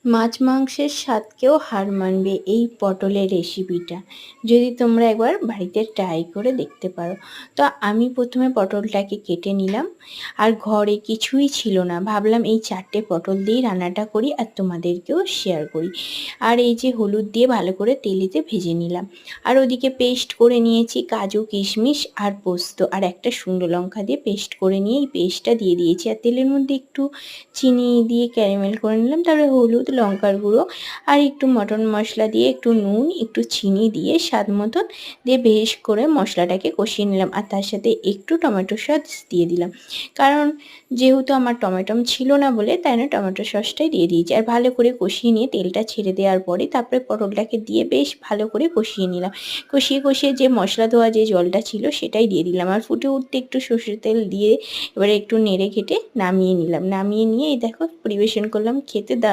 মাছ মাংসের স্বাদকেও হার মানবে এই পটলের রেসিপিটা, যদি তোমরা একবার বাড়িতে ট্রাই করে দেখতে পারো। তো আমি প্রথমে পটলটাকে কেটে নিলাম, আর ঘরে কিছুই ছিল না, ভাবলাম এই 4টে পটল দিয়েই রান্নাটা করি আর তোমাদেরকেও শেয়ার করি। আর এই যে হলুদ দিয়ে ভালো করে তেলেতে ভেজে নিলাম। আর ওদিকে পেস্ট করে নিয়েছি কাজু কিশমিশ আর পোস্ত, আর একটা শুকনো লঙ্কা দিয়ে পেস্ট করে নিয়ে এই পেস্টটা দিয়ে দিয়েছি। আর তেলের মধ্যে একটু চিনি দিয়ে ক্যারামেল করে নিলাম, তারপরে হলুদ, লঙ্কার গুঁড়ো আর একটু মটন মশলা দিয়ে, একটু নুন, একটু চিনি দিয়ে স্বাদ মতন দিয়ে বেশ করে মশলাটাকে কষিয়ে নিলাম। আর তার সাথে একটু টমেটো সস দিয়ে দিলাম, কারণ যেহেতু আমার টমেটো ছিল না বলে তাই না টমেটো সসটাই দিয়ে দিয়েছি। আর ভালো করে কষিয়ে নিয়ে তেলটা ছেড়ে দেওয়ার পরে তারপরে পটলটাকে দিয়ে বেশ ভালো করে কষিয়ে নিলাম। কষিয়ে কষিয়ে যে মশলা ধোয়া যে জলটা ছিল সেটাই দিয়ে দিলাম, আর ফুটে উঠতে একটু সর্ষের তেল দিয়ে এবারে একটু নেড়ে ঘেটে নামিয়ে নিলাম। নামিয়ে নিয়ে এই দেখো পরিবেশন করলাম, খেতে দারুণ